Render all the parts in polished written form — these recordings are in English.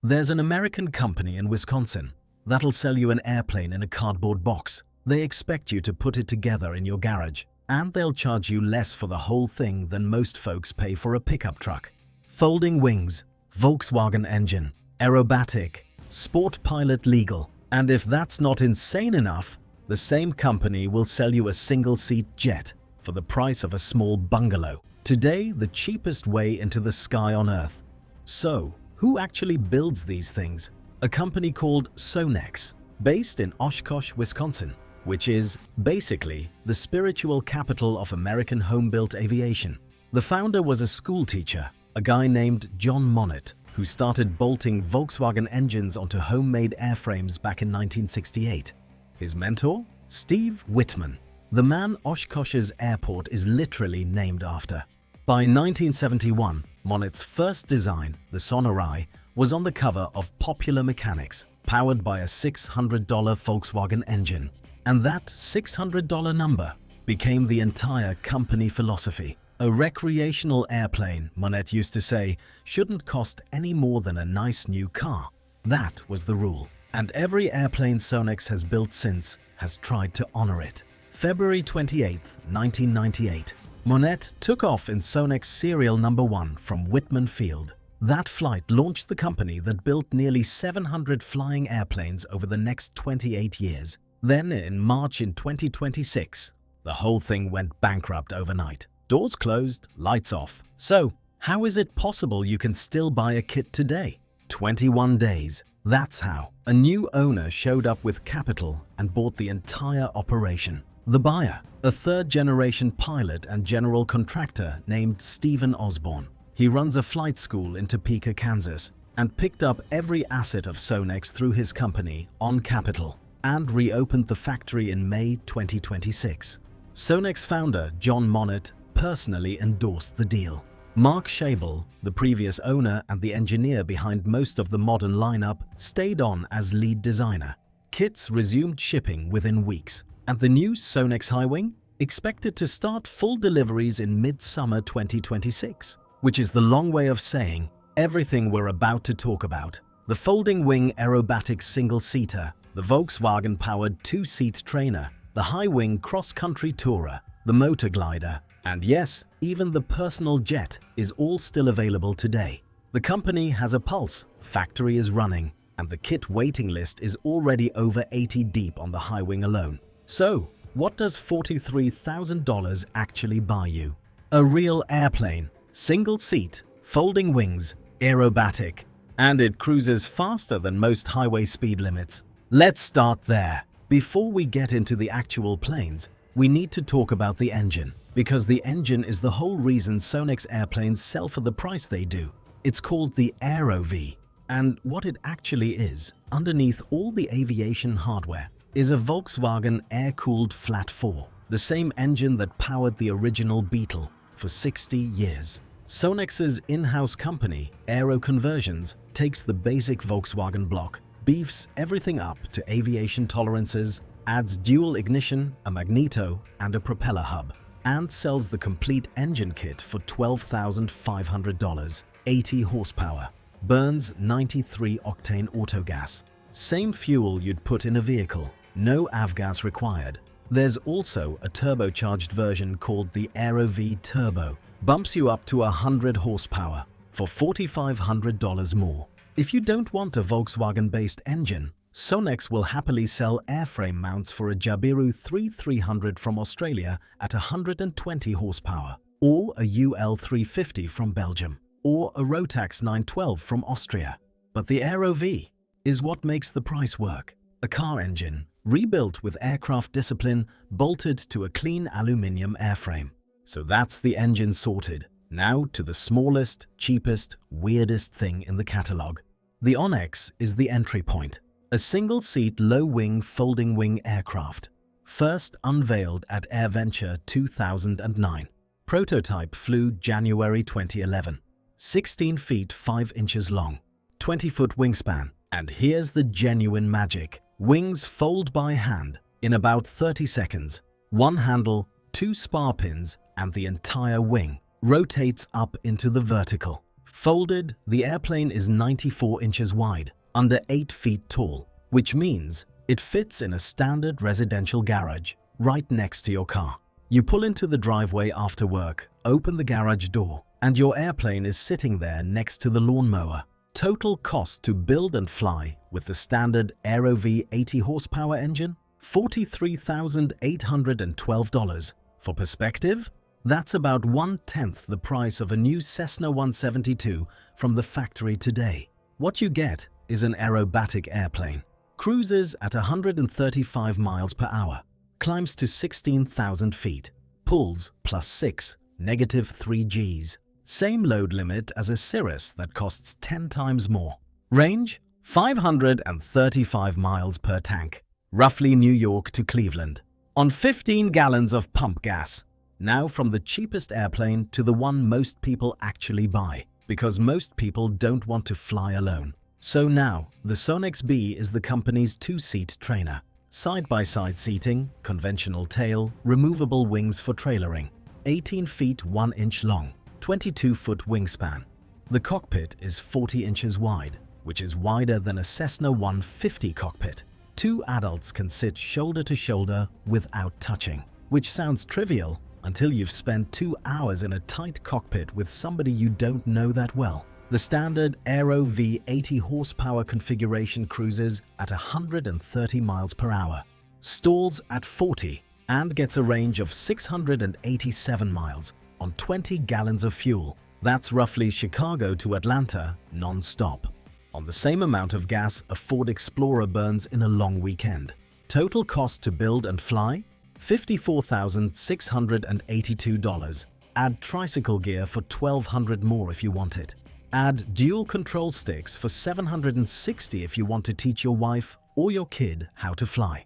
There's an American company in Wisconsin that'll sell you an airplane in a cardboard box. They expect you to put it together in your garage, and they'll charge you less for the whole thing than most folks pay for a pickup truck. Folding wings, Volkswagen engine, aerobatic, sport pilot legal. And if that's not insane enough, the same company will sell you a single-seat jet for the price of a small bungalow. Today, the cheapest way into the sky on Earth. So, who actually builds these things? A company called Sonex, based in Oshkosh, Wisconsin, which is basically the spiritual capital of American home-built aviation. The founder was a school teacher, a guy named John Monnet, who started bolting Volkswagen engines onto homemade airframes back in 1968. His mentor? Steve Whitman, the man Oshkosh's airport is literally named after. By 1971, Monnet's first design, the Sonerai, was on the cover of Popular Mechanics, powered by a $600 Volkswagen engine. And that $600 number became the entire company philosophy. A recreational airplane, Monnet used to say, shouldn't cost any more than a nice new car. That was the rule. And every airplane Sonex has built since has tried to honor it. February 28, 1998. Monnet took off in Sonex serial number 1 from Whitman Field. That flight launched the company that built nearly 700 flying airplanes over the next 28 years. Then in March in 2026, the whole thing went bankrupt overnight. Doors closed, lights off. So, how is it possible you can still buy a kit today? 21 days. That's how. A new owner showed up with capital and bought the entire operation. The buyer, a third-generation pilot and general contractor named Stephen Osborne. He runs a flight school in Topeka, Kansas, and picked up every asset of Sonex through his company on capital and reopened the factory in May 2026. Sonex founder John Monnet personally endorsed the deal. Mark Schabel, the previous owner and the engineer behind most of the modern lineup, stayed on as lead designer. Kits resumed shipping within weeks, and the new Sonex Highwing expected to start full deliveries in mid-summer 2026, which is the long way of saying everything we're about to talk about. The folding wing aerobatic single-seater, the Volkswagen-powered two-seat trainer, the high-wing cross-country tourer, the motor glider, and yes, even the personal jet is all still available today. The company has a pulse, factory is running, and the kit waiting list is already over 80 deep on the Highwing alone. So, what does $43,000 actually buy you? A real airplane, single seat, folding wings, aerobatic, and it cruises faster than most highway speed limits. Let's start there. Before we get into the actual planes, we need to talk about the engine, because the engine is the whole reason Sonex airplanes sell for the price they do. It's called the AeroV, and what it actually is, underneath all the aviation hardware, is a Volkswagen air-cooled flat 4, the same engine that powered the original Beetle for 60 years. Sonex's in-house company, Aero Conversions, takes the basic Volkswagen block, beefs everything up to aviation tolerances, adds dual ignition, a magneto, and a propeller hub, and sells the complete engine kit for $12,500, 80 horsepower, burns 93 octane autogas. Same fuel you'd put in a vehicle, no avgas required. There's also a turbocharged version called the AeroV Turbo. Bumps you up to 100 horsepower for $4,500 more. If you don't want a Volkswagen-based engine, Sonex will happily sell airframe mounts for a Jabiru 3300 from Australia at 120 horsepower, or a UL 350 from Belgium, or a Rotax 912 from Austria. But the AeroV is what makes the price work. A car engine, rebuilt with aircraft discipline, bolted to a clean aluminium airframe. So that's the engine sorted. Now to the smallest, cheapest, weirdest thing in the catalog. The Onyx is the entry point. A single-seat low-wing folding wing aircraft. First unveiled at AirVenture 2009. Prototype flew January 2011. 16 feet 5 inches long. 20-foot wingspan. And here's the genuine magic. Wings fold by hand in about 30 seconds. One handle, 2 spar pins, and the entire wing rotates up into the vertical. Folded, the airplane is 94 inches wide, under 8 feet tall, which means it fits in a standard residential garage, right next to your car. You pull into the driveway after work, open the garage door, and your airplane is sitting there next to the lawnmower. Total cost to build and fly with the standard AeroV 80 horsepower engine? $43,812. For perspective, that's about 1/10 the price of a new Cessna 172 from the factory today. What you get is an aerobatic airplane. Cruises at 135 miles per hour, climbs to 16,000 feet, pulls +6, -3 Gs. Same load limit as a Cirrus that costs 10 times more. Range? 535 miles per tank, roughly New York to Cleveland, on 15 gallons of pump gas. Now from the cheapest airplane to the one most people actually buy, because most people don't want to fly alone. So now, the Sonex B is the company's 2-seat trainer. Side-by-side seating, conventional tail, removable wings for trailering. 18 feet 1 inch long, 22-foot wingspan. The cockpit is 40 inches wide, which is wider than a Cessna 150 cockpit. 2 adults can sit shoulder to shoulder without touching, which sounds trivial until you've spent 2 hours in a tight cockpit with somebody you don't know that well. The standard AeroV 80 horsepower configuration cruises at 130 miles per hour, stalls at 40, and gets a range of 687 miles on 20 gallons of fuel. That's roughly Chicago to Atlanta non-stop, on the same amount of gas a Ford Explorer burns in a long weekend. Total cost to build and fly? $54,682. Add tricycle gear for $1,200 more if you want it. Add dual control sticks for $760 if you want to teach your wife or your kid how to fly.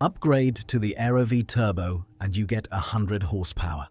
Upgrade to the AeroV Turbo and you get 100 horsepower.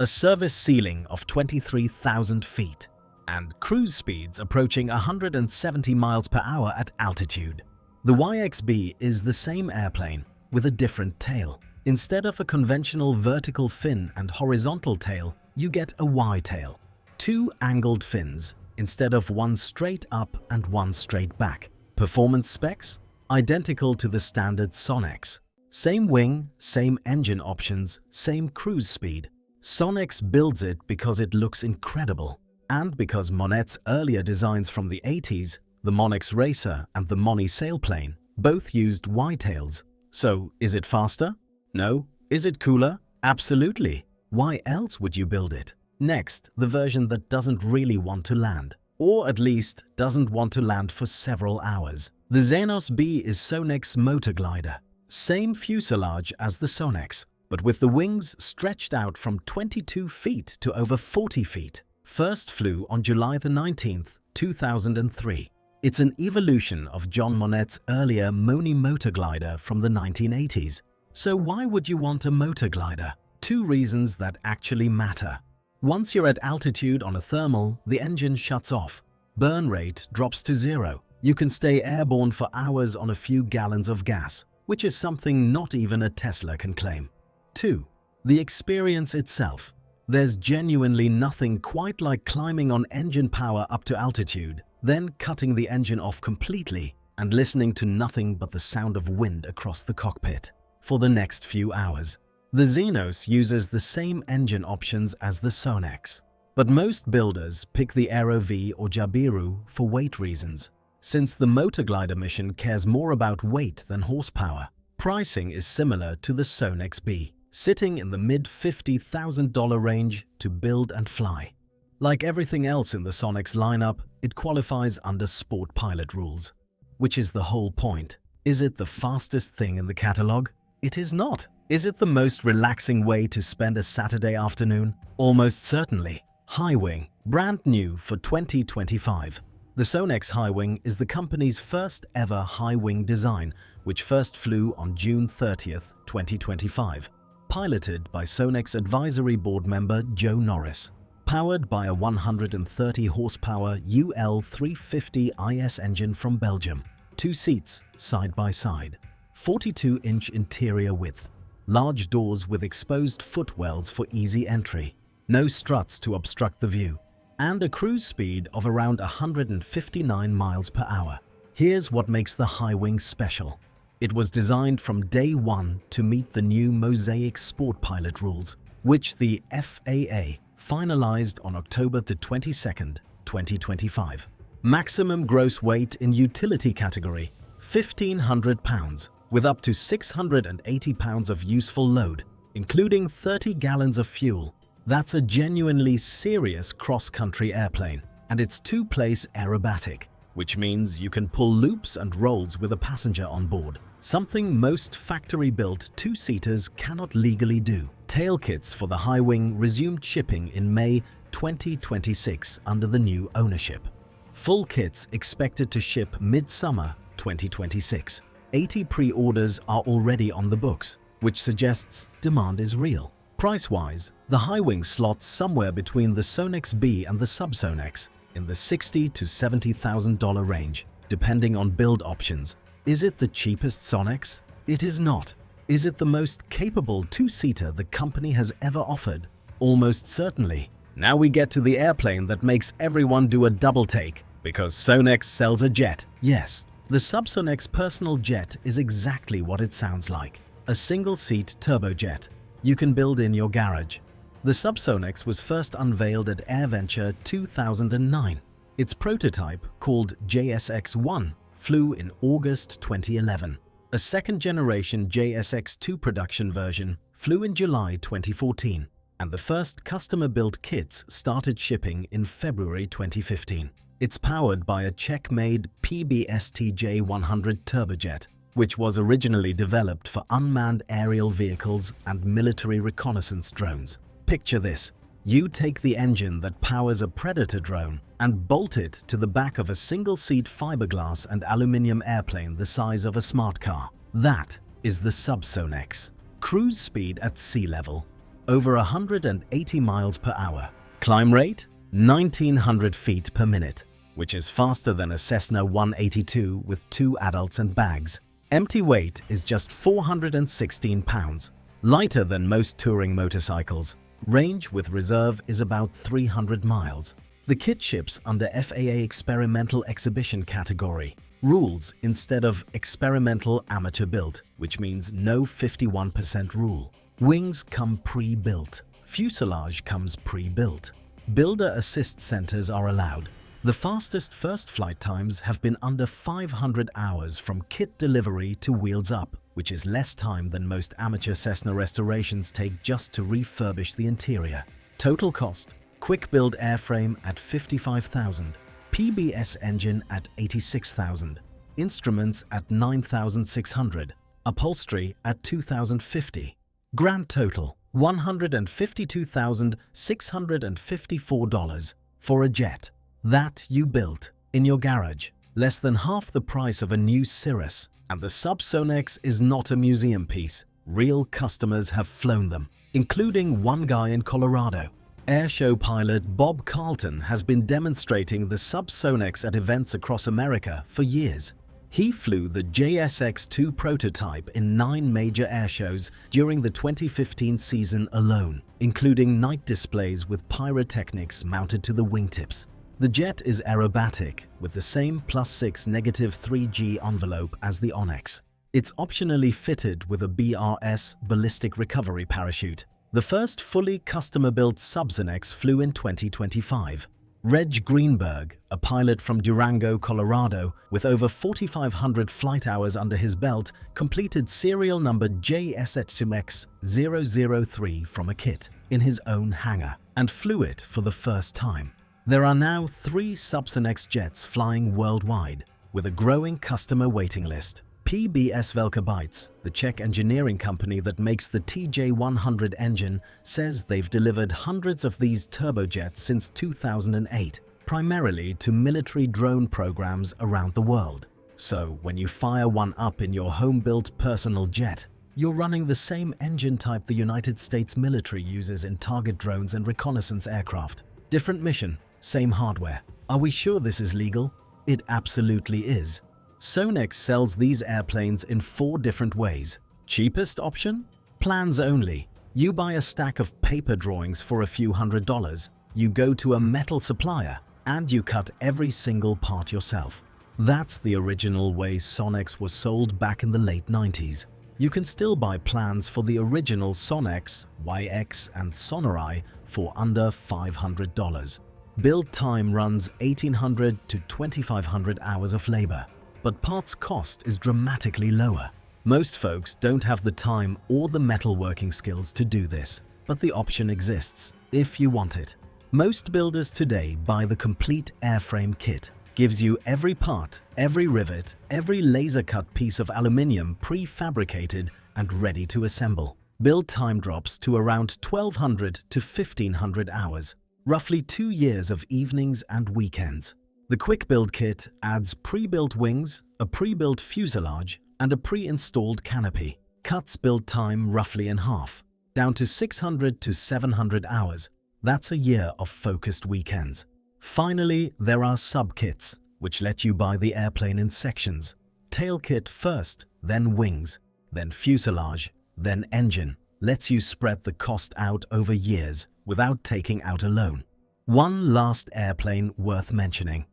A service ceiling of 23,000 feet and cruise speeds approaching 170 miles per hour at altitude. The YXB is the same airplane with a different tail. Instead of a conventional vertical fin and horizontal tail, you get a Y-tail. 2 angled fins instead of one straight up and one straight back. Performance specs? Identical to the standard Sonex. Same wing, same engine options, same cruise speed. Sonex builds it because it looks incredible, and because Monet's earlier designs from the 80s, the Monex Racer and the Moni sailplane, both used Y-tails. So, is it faster? No. Is it cooler? Absolutely. Why else would you build it? Next, the version that doesn't really want to land, or at least doesn't want to land for several hours. The Xenos B is Sonex motor glider. Same fuselage as the Sonex, but with the wings stretched out from 22 feet to over 40 feet. First flew on July the 19th, 2003. It's an evolution of John Monet's earlier Moni motor glider from the 1980s. So why would you want a motor glider? 2 reasons that actually matter. Once you're at altitude on a thermal, the engine shuts off. Burn rate drops to 0. You can stay airborne for hours on a few gallons of gas, which is something not even a Tesla can claim. 2. The experience itself. There's genuinely nothing quite like climbing on engine power up to altitude, then cutting the engine off completely and listening to nothing but the sound of wind across the cockpit for the next few hours. The Xenos uses the same engine options as the Sonex, but most builders pick the AeroV or Jabiru for weight reasons. Since the motor glider mission cares more about weight than horsepower, pricing is similar to the Sonex B, sitting in the mid-$50,000 range to build and fly. Like everything else in the Sonex lineup, it qualifies under sport pilot rules, which is the whole point. Is it the fastest thing in the catalog? It is not. Is it the most relaxing way to spend a Saturday afternoon? Almost certainly. Highwing, brand new for 2025. The Sonex Highwing is the company's first ever high-wing design, which first flew on June 30th, 2025. Piloted by Sonex Advisory Board member Joe Norris. Powered by a 130 horsepower UL 350 IS engine from Belgium. 2 seats, side by side. 42-inch interior width. Large doors with exposed footwells for easy entry. No struts to obstruct the view. and a cruise speed of around 159 miles per hour. Here's what makes the Highwing special. It was designed from day one to meet the new Mosaic Sport Pilot rules, which the FAA finalized on October the 22nd, 2025. Maximum gross weight in utility category, 1,500 pounds, with up to 680 pounds of useful load, including 30 gallons of fuel. That's a genuinely serious cross-country airplane, and it's two-place aerobatic, which means you can pull loops and rolls with a passenger on board, something most factory-built two-seaters cannot legally do. Tail kits for the Highwing resumed shipping in May 2026 under the new ownership. Full kits expected to ship mid-summer 2026. 80 pre-orders are already on the books, which suggests demand is real. Price-wise, the Highwing slots somewhere between the Sonex B and the Subsonex, in the $60,000 to $70,000 range, depending on build options. Is it the cheapest Sonex? It is not. Is it the most capable two-seater the company has ever offered? Almost certainly. Now we get to the airplane that makes everyone do a double take, because Sonex sells a jet. Yes, the Subsonex personal jet is exactly what it sounds like. A single-seat turbojet you can build in your garage. The Subsonex was first unveiled at AirVenture 2009. Its prototype, called JSX-1, flew in August 2011. A second-generation JSX-2 production version flew in July 2014, and the first customer-built kits started shipping in February 2015. It's powered by a Czech-made PBSTJ-100 turbojet, which was originally developed for unmanned aerial vehicles and military reconnaissance drones. Picture this. You take the engine that powers a Predator drone and bolt it to the back of a single-seat fiberglass and aluminium airplane the size of a smart car. That is the Subsonex. Cruise speed at sea level, over 180 miles per hour. Climb rate, 1,900 feet per minute, which is faster than a Cessna 182 with 2 adults and bags. Empty weight is just 416 pounds, lighter than most touring motorcycles. Range with reserve is about 300 miles. The kit ships under FAA Experimental Exhibition category. Rules instead of Experimental Amateur Built, which means no 51% rule. Wings come pre-built. Fuselage comes pre-built. Builder assist centers are allowed. The fastest first flight times have been under 500 hours from kit delivery to wheels up, which is less time than most amateur Cessna restorations take just to refurbish the interior. Total cost: quick build airframe at $55,000, PBS engine at $86,000, instruments at $9,600, upholstery at $2,050. Grand total $152,654 for a jet. That you built in your garage, less than half the price of a new Cirrus. And the Subsonex is not a museum piece. Real customers have flown them, including one guy in Colorado. Airshow pilot Bob Carlton has been demonstrating the Subsonex at events across America for years. He flew the JSX-2 prototype in 9 major airshows during the 2015 season alone, including night displays with pyrotechnics mounted to the wingtips. The jet is aerobatic with the same +6 -3G envelope as the Onyx. It's optionally fitted with a BRS ballistic recovery parachute. The first fully customer-built Subsonex flew in 2025. Reg Greenberg, a pilot from Durango, Colorado, with over 4,500 flight hours under his belt, completed serial number JSX-003 from a kit in his own hangar and flew it for the first time. There are now 3 Subsonex jets flying worldwide, with a growing customer waiting list. PBS Velkobytes, the Czech engineering company that makes the TJ100 engine, says they've delivered hundreds of these turbojets since 2008, primarily to military drone programs around the world. So when you fire one up in your home-built personal jet, you're running the same engine type the United States military uses in target drones and reconnaissance aircraft. Different mission, same hardware. Are we sure this is legal? It absolutely is. Sonex sells these airplanes in 4 different ways. Cheapest option? Plans only. You buy a stack of paper drawings for a few $100s. you go to a metal supplier and you cut every single part yourself. That's the original way Sonex was sold back in the late 90s. You can still buy plans for the original Sonex, YX and Sonorai for under $500. Build time runs 1,800 to 2,500 hours of labor, but parts cost is dramatically lower. Most folks don't have the time or the metalworking skills to do this, but the option exists if you want it. Most builders today buy the complete airframe kit. Gives you every part, every rivet, every laser-cut piece of aluminium prefabricated and ready to assemble. Build time drops to around 1,200 to 1,500 hours, roughly 2 years of evenings and weekends. The quick build kit adds pre-built wings, a pre-built fuselage, and a pre-installed canopy. Cuts build time roughly in half, down to 600 to 700 hours. That's a year of focused weekends. Finally, there are sub-kits, which let you buy the airplane in sections. Tail kit first, then wings, then fuselage, then engine. Lets you spread the cost out over years without taking out a loan. One last airplane worth mentioning: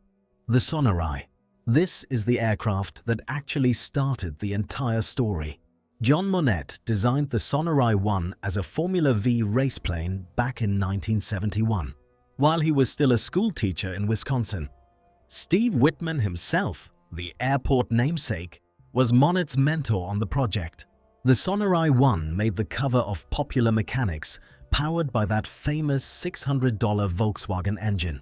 the Sonorai. This is the aircraft that actually started the entire story. John Monette designed the Sonorai 1 as a Formula V race plane back in 1971. While he was still a school teacher in Wisconsin. Steve Whitman himself, the airport namesake, was Monette's mentor on the project. The Sonorai 1 made the cover of Popular Mechanics, powered by that famous $600 Volkswagen engine.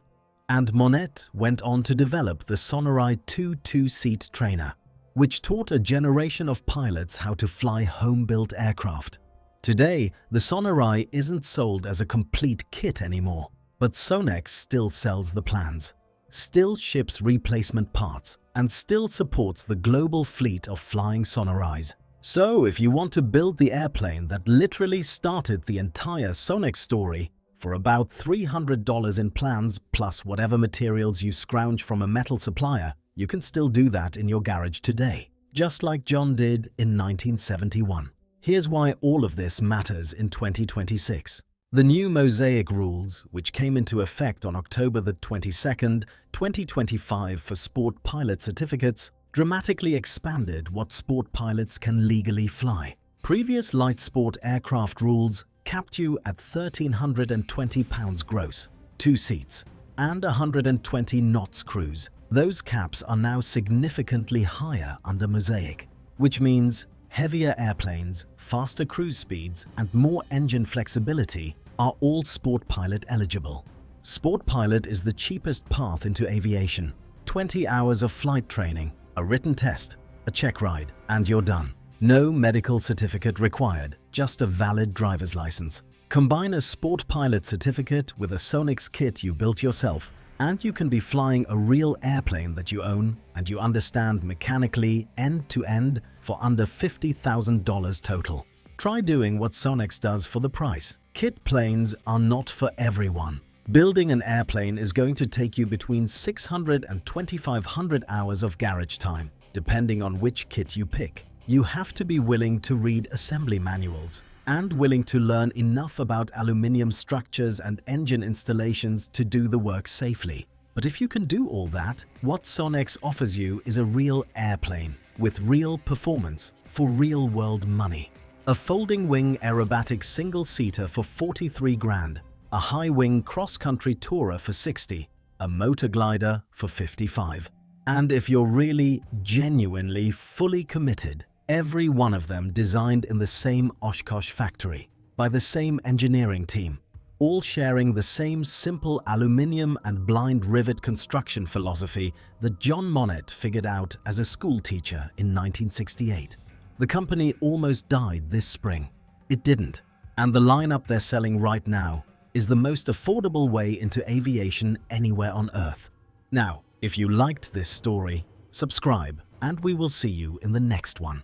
And Monette went on to develop the Sonorai 2 two-seat trainer, which taught a generation of pilots how to fly home-built aircraft. Today, the Sonorai isn't sold as a complete kit anymore. But Sonex still sells the plans, still ships replacement parts, and still supports the global fleet of flying Sonorais. So if you want to build the airplane that literally started the entire Sonex story for about $300 in plans plus whatever materials you scrounge from a metal supplier, you can still do that in your garage today, just like John did in 1971. Here's why all of this matters in 2026. The new Mosaic rules, which came into effect on October the 22nd, 2025 for sport pilot certificates, dramatically expanded what sport pilots can legally fly. Previous light sport aircraft rules capped you at 1,320 pounds gross, 2 seats, and 120 knots cruise. Those caps are now significantly higher under Mosaic, which means heavier airplanes, faster cruise speeds, and more engine flexibility are all Sport Pilot eligible. Sport Pilot is the cheapest path into aviation. 20 hours of flight training, a written test, a check ride, and you're done. No medical certificate required, just a valid driver's license. Combine a Sport Pilot certificate with a Sonex kit you built yourself, and you can be flying a real airplane that you own and you understand mechanically end-to-end for under $50,000 total. Try doing what Sonex does for the price. Kit planes are not for everyone. Building an airplane is going to take you between 600 and 2,500 hours of garage time, depending on which kit you pick. You have to be willing to read assembly manuals and willing to learn enough about aluminium structures and engine installations to do the work safely. But if you can do all that, what Sonex offers you is a real airplane with real performance for real-world money. A folding wing aerobatic single-seater for 43 grand, a high-wing cross-country tourer for 60, a motor glider for 55. And if you're really, genuinely, fully committed, every one of them designed in the same Oshkosh factory, by the same engineering team, all sharing the same simple aluminium and blind rivet construction philosophy that John Monette figured out as a school teacher in 1968. The company almost died this spring. It didn't. And the lineup they're selling right now is the most affordable way into aviation anywhere on Earth. Now, if you liked this story, subscribe and we will see you in the next one.